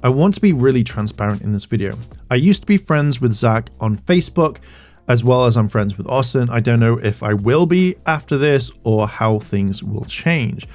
I want to be really transparent in this video. I used to be friends with Zach on Facebook, as well as I'm friends with Austin. I don't know if I will be after this or how things will change.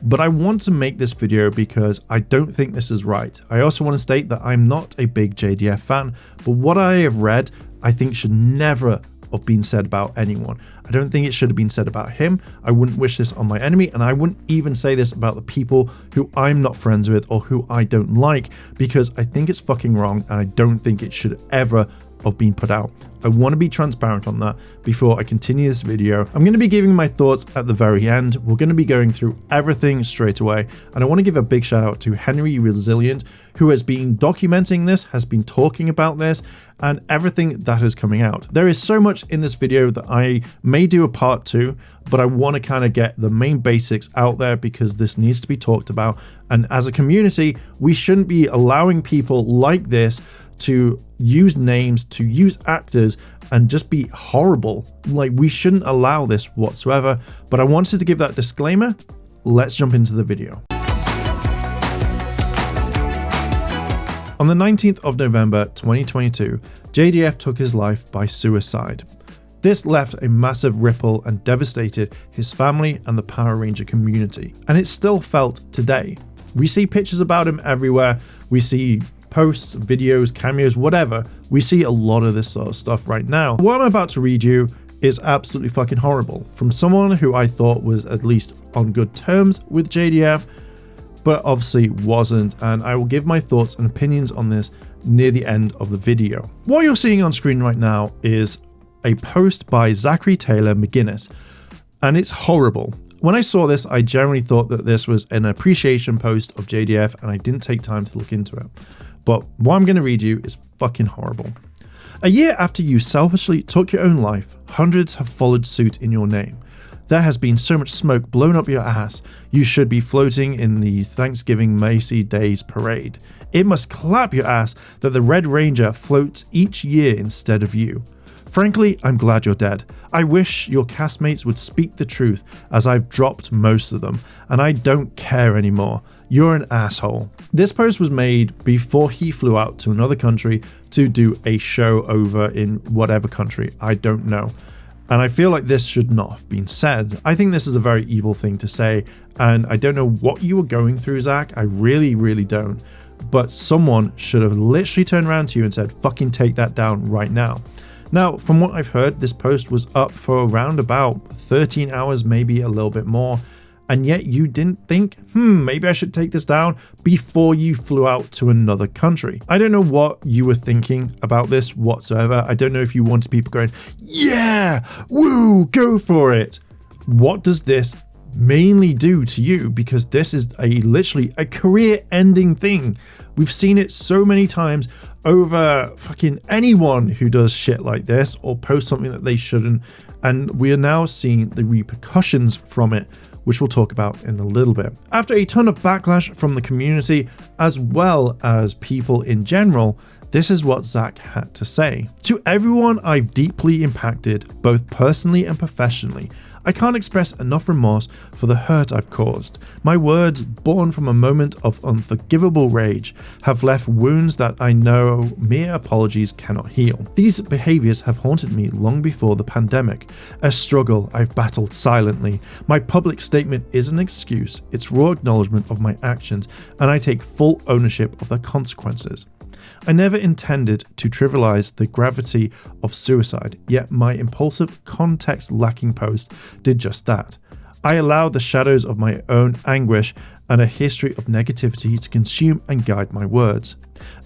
But I want to make this video because I don't think this is right. I also want to state that I'm not a big JDF fan, but what I have read, I think should never have been said about anyone. I don't think it should have been said about him. I wouldn't wish this on my enemy, and I wouldn't even say this about the people who I'm not friends with or who I don't like, because I think it's fucking wrong and I don't think it should ever have been put out. I want to be transparent on that before I continue this video. I'm going to be giving my thoughts at the very end. We're going to be going through everything straight away, and I want to give a big shout out to Henry Resilient, who has been documenting this, has been talking about this, and everything that is coming out. There is so much in this video that I may do a part 2, but I want to kind of get the main basics out there because this needs to be talked about, and as a community, we shouldn't be allowing people like this to use names, to use actors, and just be horrible. Like, we shouldn't allow this whatsoever, but I wanted to give that disclaimer. Let's jump into the video. On the 19th of November 2022, JDF took his life by suicide. This left a massive ripple and devastated his family and the Power Ranger community, and it's still felt today. We see pictures about him everywhere, we see posts, videos, cameos, whatever. We see a lot of this sort of stuff right now. What I'm about to read you is absolutely fucking horrible from someone who I thought was at least on good terms with JDF, but obviously wasn't, and I will give my thoughts and opinions on this near the end of the video. What you're seeing on screen right now is a post by Zachery McGinnis, and it's horrible. When I saw this, I generally thought that this was an appreciation post of JDF, and I didn't take time to look into it. But what I'm going to read you is fucking horrible. A year after you selfishly took your own life, hundreds have followed suit in your name. There has been so much smoke blown up your ass, you should be floating in the Thanksgiving Macy Days parade. It must clap your ass that the Red Ranger floats each year instead of you. Frankly, I'm glad you're dead. I wish your castmates would speak the truth, as I've dropped most of them, and I don't care anymore. You're an asshole. This post was made before he flew out to another country to do a show over in whatever country, I don't know. And I feel like this should not have been said. I think this is a very evil thing to say, and I don't know what you were going through, Zach. I really, really don't. But someone should have literally turned around to you and said, fucking take that down right now. Now, from what I've heard, this post was up for around about 13 hours, maybe a little bit more, and yet you didn't think, maybe I should take this down before you flew out to another country. I don't know what you were thinking about this whatsoever. I don't know if you wanted people going, yeah, woo, go for it. What does this mainly do to you? Because this is literally a career-ending thing. We've seen it so many times over fucking anyone who does shit like this or posts something that they shouldn't, and we are now seeing the repercussions from it, which we'll talk about in a little bit. After a ton of backlash from the community as well as people in general, this is what Zach had to say. To everyone I've deeply impacted, both personally and professionally, I can't express enough remorse for the hurt I've caused. My words, born from a moment of unforgivable rage, have left wounds that I know mere apologies cannot heal. These behaviors have haunted me long before the pandemic, a struggle I've battled silently. My public statement is an excuse, it's raw acknowledgement of my actions, and I take full ownership of the consequences. I never intended to trivialize the gravity of suicide, yet my impulsive, context-lacking post did just that. I allowed the shadows of my own anguish and a history of negativity to consume and guide my words.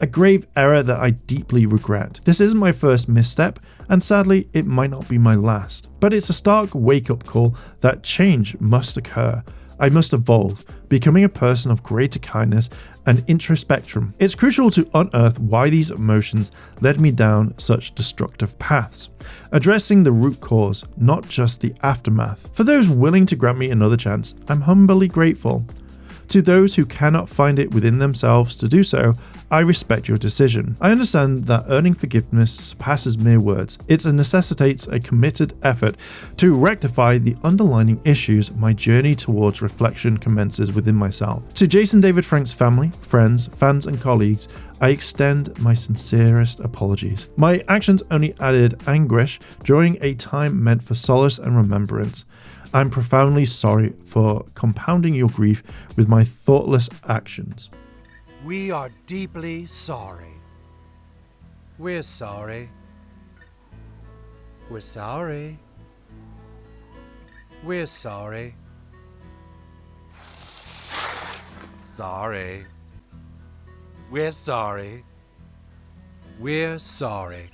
A grave error that I deeply regret. This isn't my first misstep, and sadly, it might not be my last. But it's a stark wake-up call that change must occur. I must evolve, becoming a person of greater kindness and introspection. It's crucial to unearth why these emotions led me down such destructive paths, addressing the root cause, not just the aftermath. For those willing to grant me another chance, I'm humbly grateful. To those who cannot find it within themselves to do so, I respect your decision. I understand that earning forgiveness surpasses mere words. It necessitates a committed effort to rectify the underlying issues. My journey towards reflection commences within myself. To Jason David Frank's family, friends, fans, and colleagues, I extend my sincerest apologies. My actions only added anguish during a time meant for solace and remembrance. I'm profoundly sorry for compounding your grief with my thoughtless actions. We are deeply sorry. We're sorry. We're sorry. We're sorry. Sorry. We're sorry. We're sorry.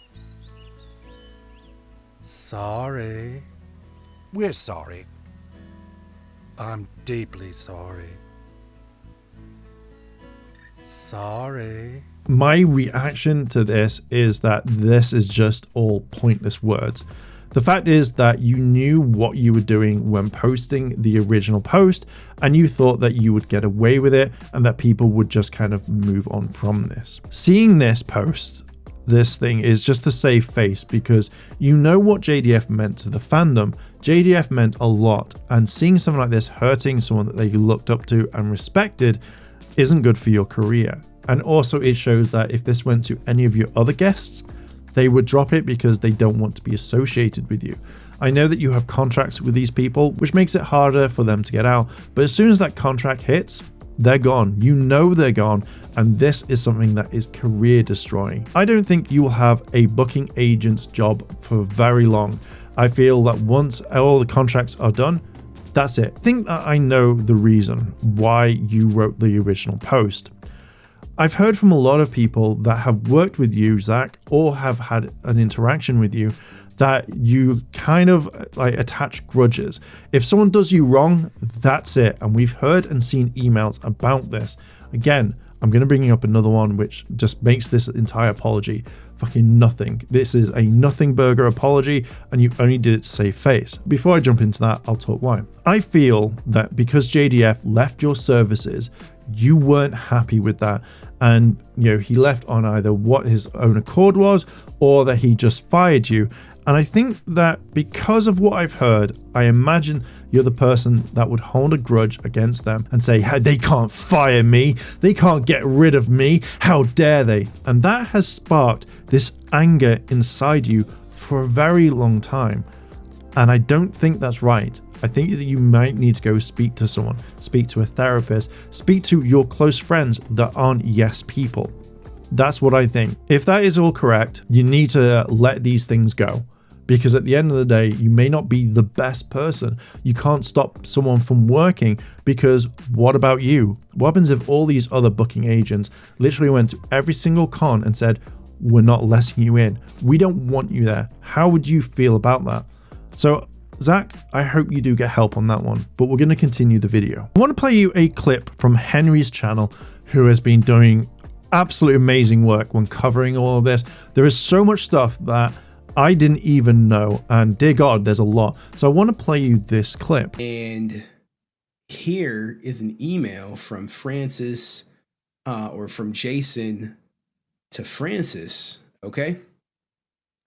Sorry. We're sorry. I'm deeply sorry. Sorry. My reaction to this is that this is just all pointless words. The fact is that you knew what you were doing when posting the original post, and you thought that you would get away with it and that people would just kind of move on from this. Seeing this post, this thing is just to save face, because you know what JDF meant to the fandom. JDF meant a lot, and seeing something like this hurting someone that they looked up to and respected isn't good for your career. And also it shows that if this went to any of your other guests, they would drop it because they don't want to be associated with you. I know that you have contracts with these people, which makes it harder for them to get out, but as soon as that contract hits, they're gone. You know they're gone, and this is something that is career destroying. I don't think you will have a booking agent's job for very long. I feel that once all the contracts are done, that's it. I think that I know the reason why you wrote the original post. I've heard from a lot of people that have worked with you, Zach, or have had an interaction with you, that you kind of like attach grudges. If someone does you wrong, that's it. And we've heard and seen emails about this. Again, I'm going to bring up another one which just makes this entire apology fucking nothing. This is a nothing burger apology, and you only did it to save face. Before I jump into that, I'll talk why. I feel that because JDF left your services, you weren't happy with that, and he left on either what his own accord was or that he just fired you. And I think that because of what I've heard, I imagine you're the person that would hold a grudge against them and say, hey, they can't fire me, they can't get rid of me, how dare they? And that has sparked this anger inside you for a very long time. And I don't think that's right. I think that you might need to go speak to someone, speak to a therapist, speak to your close friends that aren't yes people. That's what I think. If that is all correct, you need to let these things go. Because at the end of the day, you may not be the best person. You can't stop someone from working, because what about you? What happens if all these other booking agents literally went to every single con and said, we're not letting you in, we don't want you there? How would you feel about that? So Zach, I hope you do get help on that one, but we're going to continue the video. I want to play you a clip from Henry's channel, who has been doing absolutely amazing work when covering all of this. There is so much stuff that I didn't even know, and dear God, there's a lot. So I want to play you this clip. And here is an email from Francis, or from Jason to Francis, okay?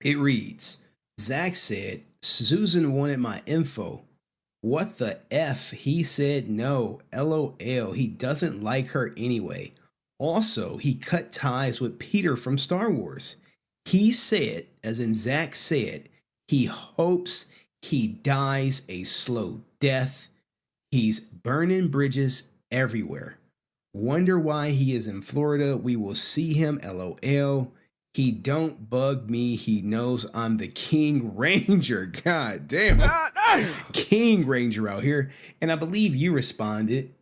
It reads, Zach said, Susan wanted my info. What the F? He said no. LOL. He doesn't like her anyway. Also, he cut ties with Peter from Star Wars. He said, as in Zach said, he hopes he dies a slow death. He's burning bridges everywhere. Wonder why he is in Florida. We will see him. LOL. He don't bug me. He knows I'm the King Ranger. God damn. King Ranger out here. And I believe you responded.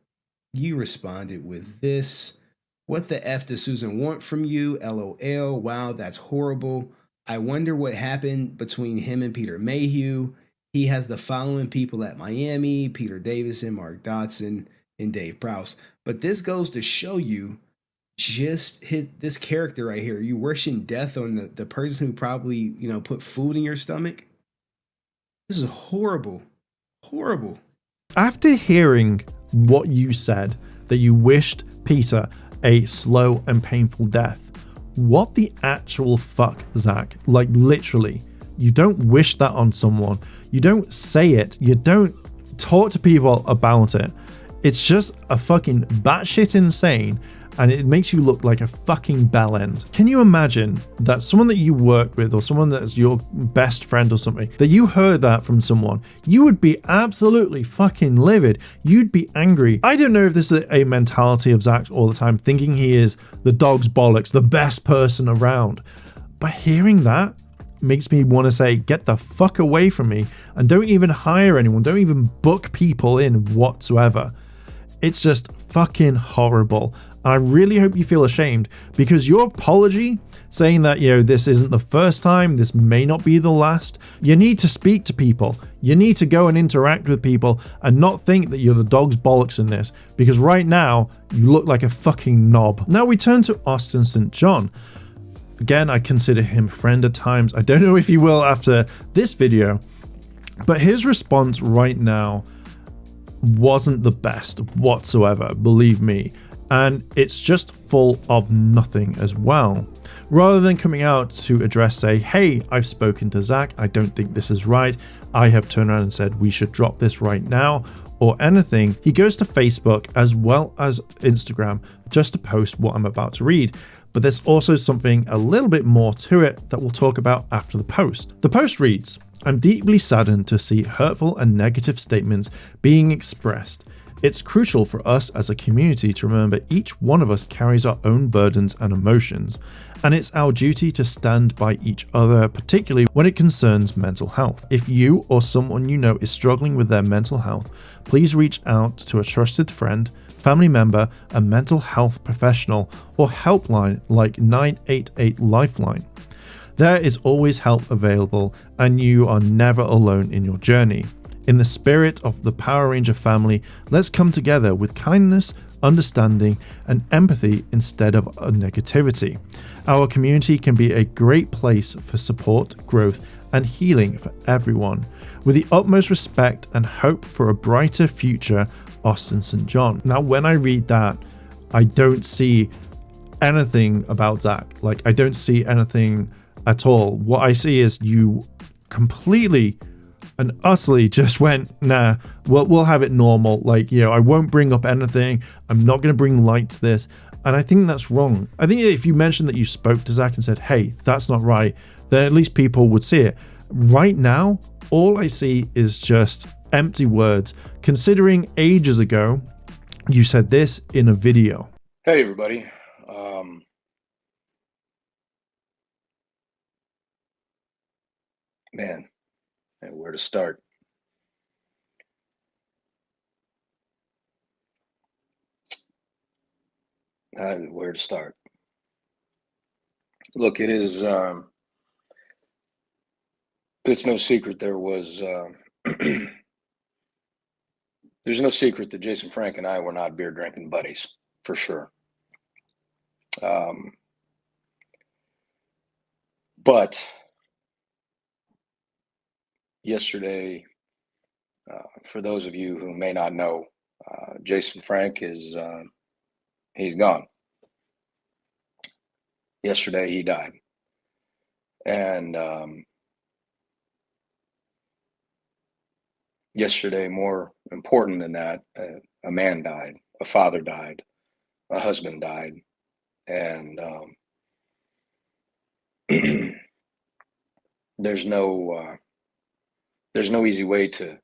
You responded with this. What the F does Susan want from you? LOL. Wow, that's horrible. I wonder what happened between him and Peter Mayhew. He has the following people at Miami: Peter Davison, Mark Dodson, and Dave Prowse. But this goes to show you just hit this character right here. You wishing death on the person who probably, put food in your stomach. This is horrible. Horrible. After hearing what you said, that you wished Peter a slow and painful death. What the actual fuck, Zach? Like, literally, you don't wish that on someone. You don't say it. You don't talk to people about it. It's just a fucking batshit insane, and it makes you look like a fucking bellend. Can you imagine that someone that you work with, or someone that's your best friend or something, that you heard that from someone, you would be absolutely fucking livid. You'd be angry. I don't know if this is a mentality of Zach all the time, thinking he is the dog's bollocks, the best person around. But hearing that makes me want to say, get the fuck away from me, and don't even hire anyone. Don't even book people in whatsoever. It's just fucking horrible. And I really hope you feel ashamed, because your apology saying that, this isn't the first time, this may not be the last, you need to speak to people. You need to go and interact with people and not think that you're the dog's bollocks in this, because right now you look like a fucking knob. Now we turn to Austin St. John. Again, I consider him friend at times. I don't know if he will after this video, but his response right now wasn't the best whatsoever, believe me, and it's just full of nothing as well. Rather than coming out to address, say, hey, I've spoken to Zach, I don't think this is right, I have turned around and said we should drop this right now, or anything, he goes to Facebook as well as Instagram just to post what I'm about to read. But there's also something a little bit more to it that we'll talk about after the post. The post reads, I'm deeply saddened to see hurtful and negative statements being expressed. It's crucial for us as a community to remember each one of us carries our own burdens and emotions, and it's our duty to stand by each other, particularly when it concerns mental health. If you or someone you know is struggling with their mental health, please reach out to a trusted friend, family member, a mental health professional, or helpline like 988 Lifeline. There is always help available, and you are never alone in your journey. In the spirit of the Power Ranger family, let's come together with kindness, understanding, and empathy instead of negativity. Our community can be a great place for support, growth, and healing for everyone. With the utmost respect and hope for a brighter future, Austin St. John. Now, when I read that, I don't see anything about Zach. Like, I don't see anything at all. What I see is you completely and utterly just went, nah, we'll have it normal. Like, I won't bring up anything. I'm not going to bring light to this. And I think that's wrong. I think if you mentioned that you spoke to Zach and said, hey, that's not right, then at least people would see it. Right now, all I see is just empty words, considering ages ago you said this in a video. Hey everybody, man, where to start? Where to start? Look, it is it's no secret there was there's no secret that Jason Frank and I were not beer drinking buddies, for sure. But yesterday, for those of you who may not know, Jason Frank is he's gone. Yesterday he died, and yesterday, more important than that, a man died, a father died, a husband died, and there's no easy way to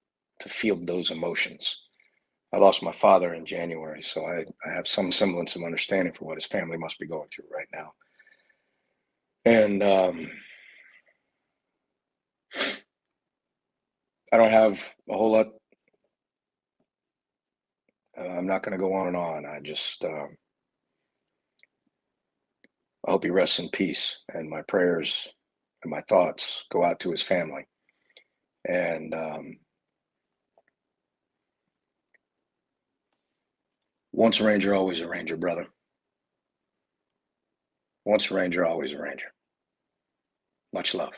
field those emotions. I lost my father in January, so I have some semblance of understanding for what his family must be going through right now. And I don't have a whole lot. I'm not going to go on and on. I just, I hope he rests in peace, and my prayers and my thoughts go out to his family. And once a Ranger, always a Ranger, brother. Once a Ranger, always a Ranger. Much love.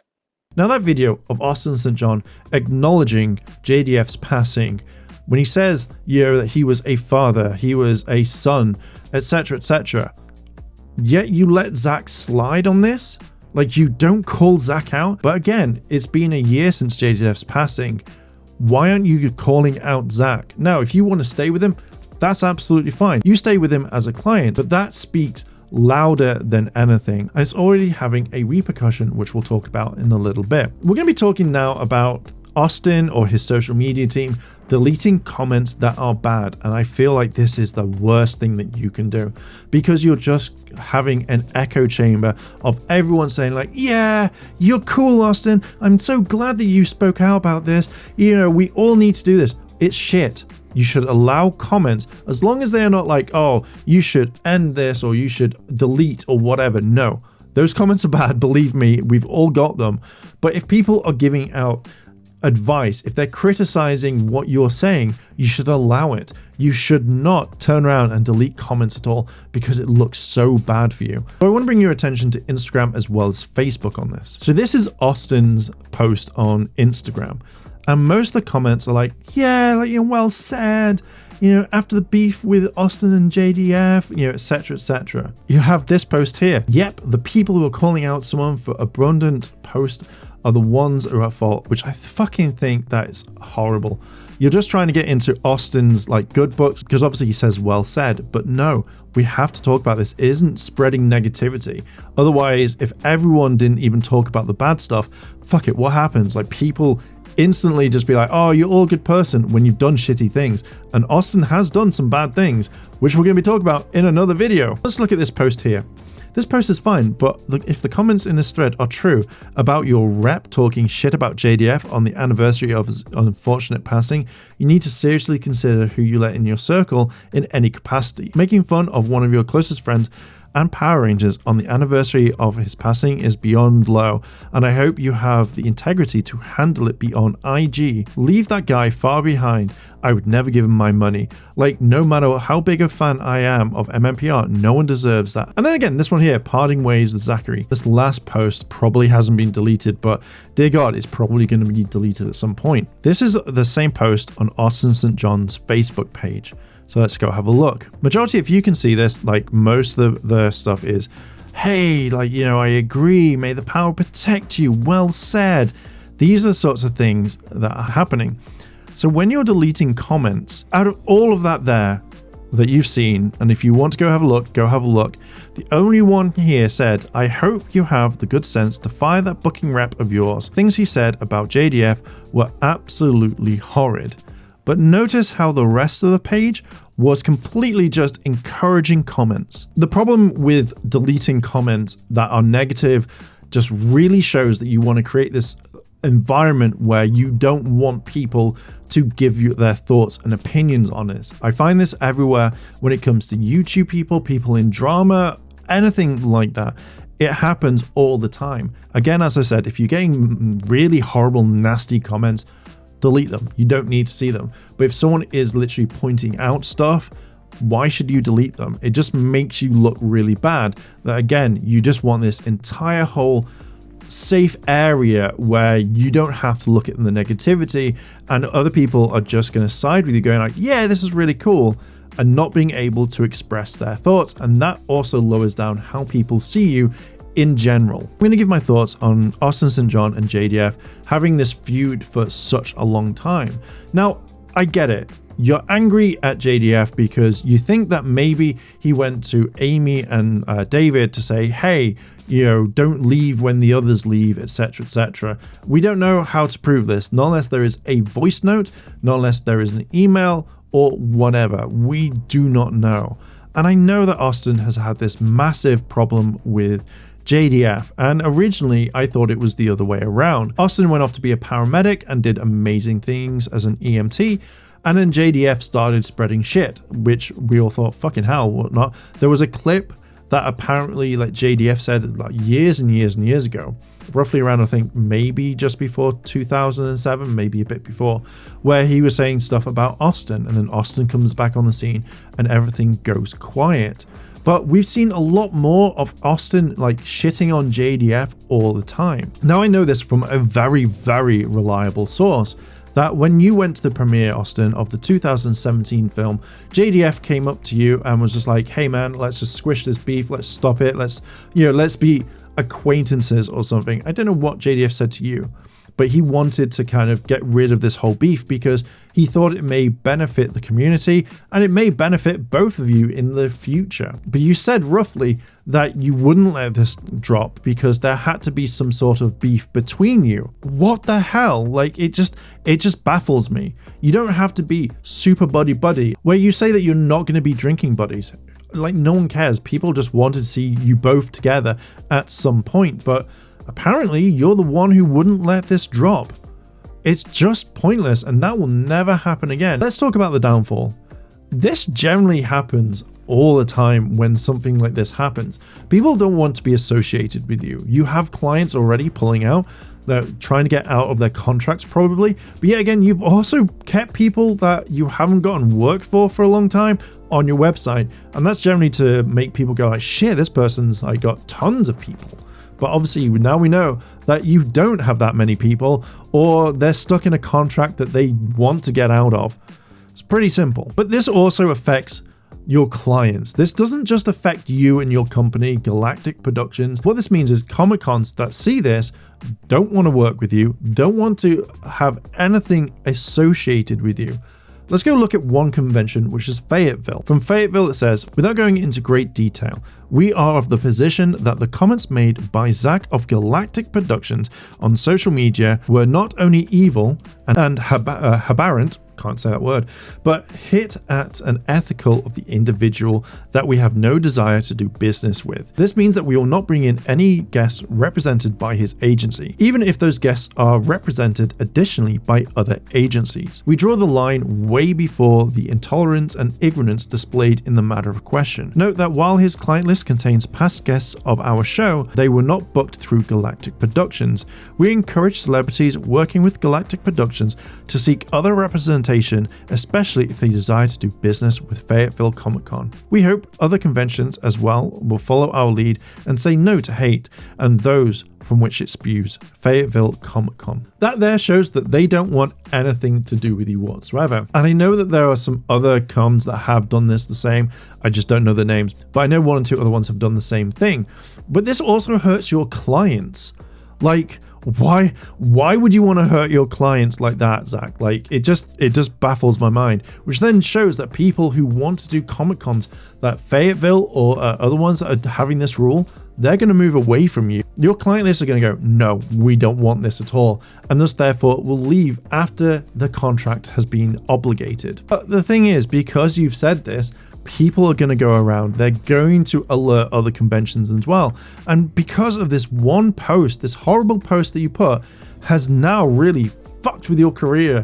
Now, that video of Austin St. John acknowledging JDF's passing when he says, that he was a father, he was a son, etc., etc., yet you let Zach slide on this? Like, you don't call Zach out? But again, it's been a year since JDF's passing. Why aren't you calling out Zach? Now, if you want to stay with him, that's absolutely fine. You stay with him as a client, but that speaks louder than anything, and it's already having a repercussion, which we'll talk about in a little bit. We're going to be talking now about Austin or his social media team deleting comments that are bad, and I feel like this is the worst thing that you can do, because you're just having an echo chamber of everyone saying like, yeah, you're cool, Austin, I'm so glad that you spoke out about this, we all need to do this. It's shit. You should allow comments, as long as they are not like, oh, you should end this or you should delete or whatever. No, those comments are bad, believe me, we've all got them. But if people are giving out advice, if they're criticizing what you're saying, you should allow it. You should not turn around and delete comments at all, because it looks so bad for you. So I want to bring your attention to Instagram as well as Facebook on this. So this is Austin's post on Instagram, and most of the comments are like, yeah, like, well said, after the beef with Austin and JDF, etc., etc. You have this post here. Yep, the people who are calling out someone for abundant post are the ones who are at fault, which I fucking think that is horrible. You're just trying to get into Austin's like good books, because obviously he says well said, but no, we have to talk about this. It isn't spreading negativity. Otherwise, if everyone didn't even talk about the bad stuff, fuck it, what happens? Like, people instantly just be like, oh, you're all a good person, when you've done shitty things. And Austin has done some bad things, which we're going to be talking about in another video. Let's look at this post here. This post is fine, but if the comments in this thread are true about your rep talking shit about JDF on the anniversary of his unfortunate passing, you need to seriously consider who you let in your circle in any capacity. Making fun of one of your closest friends and Power Rangers on the anniversary of his passing is beyond low, and I hope you have the integrity to handle it beyond IG. Leave that guy far behind. I would never give him my money. Like, no matter how big a fan I am of MMPR, no one deserves that. And then again, this one here, parting ways with Zachery. This last post probably hasn't been deleted, but dear God, it's probably going to be deleted at some point. This is the same post on Austin St. John's Facebook page. So let's go have a look. Majority, if you can see this, like most of the stuff is, hey, like, I agree, may the power protect you, well said. These are the sorts of things that are happening. So when you're deleting comments, out of all of that there that you've seen, and if you want to go have a look, go have a look, the only one here said, I hope you have the good sense to fire that booking rep of yours. Things he said about JDF were absolutely horrid. But notice how the rest of the page was completely just encouraging comments. The problem with deleting comments that are negative just really shows that you want to create this environment where you don't want people to give you their thoughts and opinions on this. I find this everywhere when it comes to YouTube people in drama, anything like that. It happens all the time. Again, as I said, if you're getting really horrible, nasty comments, delete them. You don't need to see them. But if someone is literally pointing out stuff, why should you delete them? It just makes you look really bad. That again, you just want this entire whole safe area where you don't have to look at the negativity, and other people are just going to side with you going like, yeah, this is really cool, and not being able to express their thoughts. And that also lowers down how people see you in general. I'm going to give my thoughts on Austin St. John and JDF having this feud for such a long time. Now, I get it. You're angry at JDF because you think that maybe he went to Amy and David to say, hey, don't leave when the others leave, etc., etc. We don't know how to prove this, not unless there is a voice note, not unless there is an email or whatever. We do not know. And I know that Austin has had this massive problem with JDF, and originally I thought it was the other way around. Austin went off to be a paramedic and did amazing things as an EMT, and then JDF started spreading shit, which we all thought, fucking hell, whatnot. There was a clip that apparently, like JDF said, like years and years and years ago, roughly around, I think, maybe just before 2007, maybe a bit before, where he was saying stuff about Austin, and then Austin comes back on the scene and everything goes quiet. But we've seen a lot more of Austin like shitting on JDF all the time. Now I know this from a very, very reliable source, that when you went to the premiere, Austin, of the 2017 film, JDF came up to you and was just like, hey man, let's just squish this beef, let's stop it, let's be acquaintances or something. I don't know what JDF said to you, but he wanted to kind of get rid of this whole beef because he thought it may benefit the community and it may benefit both of you in the future. But you said roughly that you wouldn't let this drop because there had to be some sort of beef between you. What the hell? Like, it just baffles me. You don't have to be super buddy where you say that you're not going to be drinking buddies. Like, no one cares. People just wanted to see you both together at some point, but apparently you're the one who wouldn't let this drop. It's just pointless and that will never happen again. Let's talk about the downfall. This generally happens all the time when something like this happens. People don't want to be associated with you. You have clients already pulling out. They're trying to get out of their contracts probably. But yet again, you've also kept people that you haven't gotten work for a long time on your website. And that's generally to make people go like, shit, this person's like got tons of people. But obviously now we know that you don't have that many people, or they're stuck in a contract that they want to get out of. It's pretty simple. But this also affects your clients. This doesn't just affect you and your company, Galactic Productions. What this means is Comic-Cons that see this don't want to work with you, don't want to have anything associated with you. Let's go look at one convention, which is Fayetteville. From Fayetteville, it says, without going into great detail, we are of the position that the comments made by Zach of Galactic Productions on social media were not only evil and aberrant, can't say that word, but hit at an ethical of the individual that we have no desire to do business with. This means that we will not bring in any guests represented by his agency, even if those guests are represented additionally by other agencies. We draw the line way before the intolerance and ignorance displayed in the matter of question. Note that while his client list contains past guests of our show, they were not booked through Galactic Productions. We encourage celebrities working with Galactic Productions to seek other representation, especially if they desire to do business with Fayetteville Comic-Con. We hope other conventions as well will follow our lead and say no to hate and those from which it spews. Fayetteville Comic-Con. That there shows that they don't want anything to do with you whatsoever. And I know that there are some other cons that have done this the same. I just don't know the names, but I know one or two other ones have done the same thing. But this also hurts your clients. Like, why would you want to hurt your clients like that, Zach? Like, it just baffles my mind, which then shows that people who want to do Comic-Cons, that Fayetteville or other ones that are having this rule, they're going to move away from you. Your client lists are going to go, no, we don't want this at all, and thus therefore will leave after the contract has been obligated. But the thing is, because you've said this, people are going to go around, they're going to alert other conventions as well. And because of this one post, this horrible post that you put, has now really fucked with your career.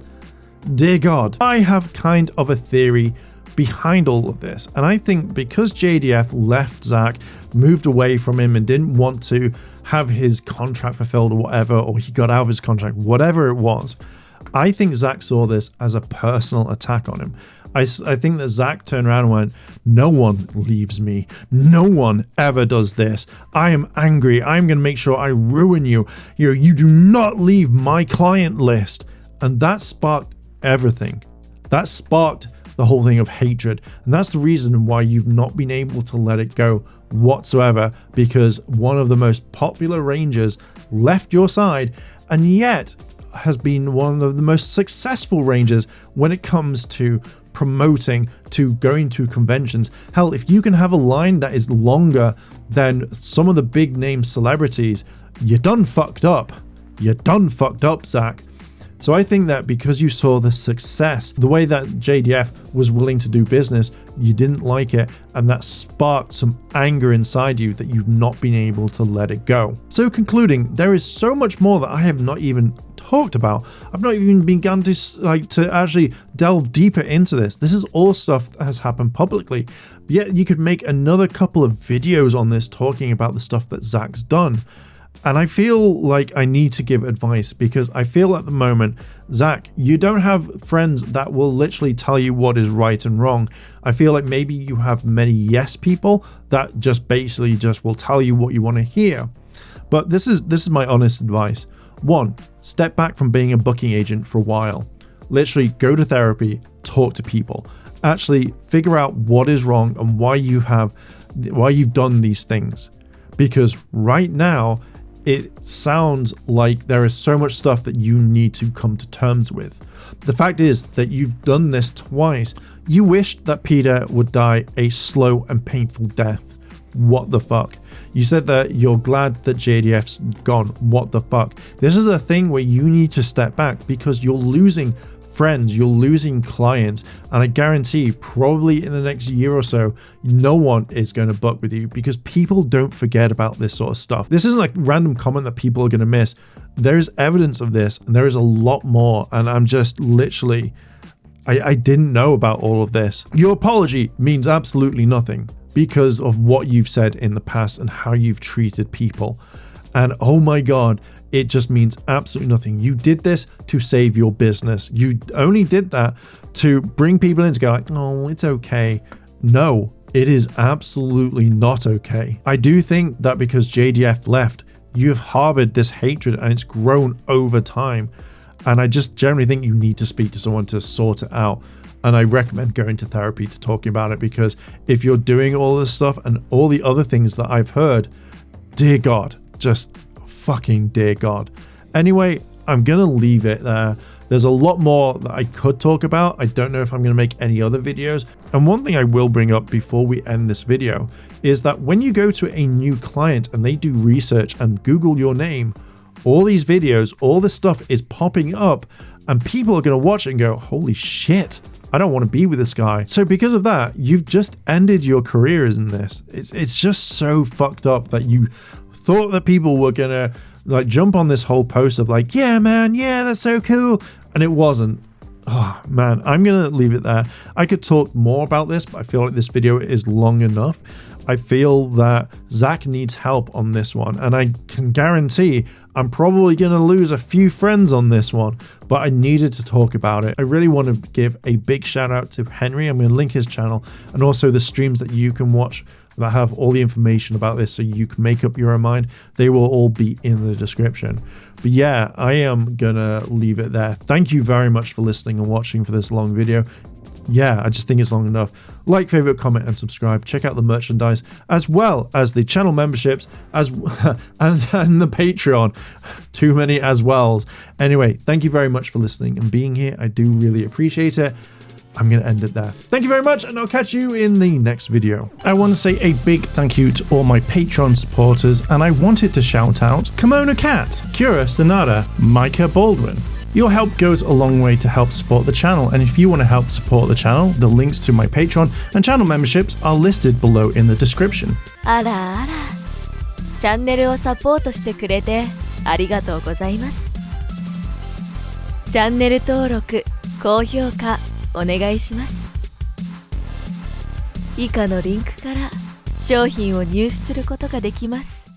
Dear God, I have kind of a theory behind all of this. And I think because JDF left Zach, moved away from him and didn't want to have his contract fulfilled or whatever, or he got out of his contract, whatever it was, I think Zach saw this as a personal attack on him. I think that Zach turned around and went, no one leaves me. No one ever does this. I am angry. I'm going to make sure I ruin you. You do not leave my client list. And that sparked everything. That sparked the whole thing of hatred. And that's the reason why you've not been able to let it go whatsoever, because one of the most popular rangers left your side and yet has been one of the most successful rangers when it comes to promoting, to going to conventions. Hell, if you can have a line that is longer than some of the big name celebrities, you done fucked up. You done fucked up, Zach. So I think that because you saw the success, the way that JDF was willing to do business, you didn't like it, and that sparked some anger inside you that you've not been able to let it go. So concluding, there is so much more that I have not even talked about. I've not even begun to actually delve deeper into this. This is all stuff that has happened publicly. But yet you could make another couple of videos on this talking about the stuff that Zach's done. And I feel like I need to give advice, because I feel at the moment, Zach, you don't have friends that will literally tell you what is right and wrong. I feel like maybe you have many yes people that just basically just will tell you what you want to hear. But this is my honest advice. 1, step back from being a booking agent for a while. Literally go to therapy, talk to people, actually figure out what is wrong and why you've done these things. Because right now it sounds like there is so much stuff that you need to come to terms with. The fact is that you've done this twice. You wished that Peter would die a slow and painful death. What the fuck? You said that you're glad that JDF's gone. What the fuck? This is a thing where you need to step back because you're losing friends, you're losing clients, and I guarantee probably in the next year or so, no one is going to buck with you because people don't forget about this sort of stuff. This isn't like random comment that people are going to miss. There is evidence of this, and there is a lot more, and I'm just literally, I didn't know about all of this. Your apology means absolutely nothing because of what you've said in the past and how you've treated people. And oh my God, it just means absolutely nothing. You did this to save your business. You only did that to bring people in to go like, oh, it's okay. No, it is absolutely not okay. I do think that because JDF left, you've harbored this hatred and it's grown over time. And I just generally think you need to speak to someone to sort it out. And I recommend going to therapy to talking about it, because if you're doing all this stuff and all the other things that I've heard, dear God, just fucking dear God. Anyway, I'm gonna leave it there. There's a lot more that I could talk about. I don't know if I'm gonna make any other videos. And one thing I will bring up before we end this video is that when you go to a new client and they do research and Google your name, all these videos, all this stuff is popping up and people are gonna watch it and go, holy shit, I don't want to be with this guy. So because of that, you've just ended your careers in this. It's just so fucked up that you thought that people were gonna like jump on this whole post of like, yeah man, yeah, that's so cool, and it wasn't. Oh man, I'm gonna leave it there. I could talk more about this, but I feel like this video is long enough. I feel that Zach needs help on this one, and I can guarantee I'm probably going to lose a few friends on this one, but I needed to talk about it. I really want to give a big shout out to Henry. I'm going to link his channel and also the streams that you can watch that have all the information about this so you can make up your own mind. They will all be in the description. But yeah, I am going to leave it there. Thank you very much for listening and watching for this long video. Yeah, I just think it's long enough. Like, favorite, comment, and subscribe. Check out the merchandise as well as the channel memberships and the Patreon. Too many as wells. Anyway, thank you very much for listening and being here. I do really appreciate it. I'm going to end it there. Thank you very much, and I'll catch you in the next video. I want to say a big thank you to all my Patreon supporters, and I wanted to shout out Kimona Cat, Kira Stanada, Micah Baldwin. Your help goes a long way to help support the channel, and if you want to help support the channel, the links to my Patreon and channel memberships are listed below in the description. あらあら、チャンネルをサポートしてくれてありがとうございます。チャンネル登録、高評価お願いします。以下のリンクから商品を入手することができます。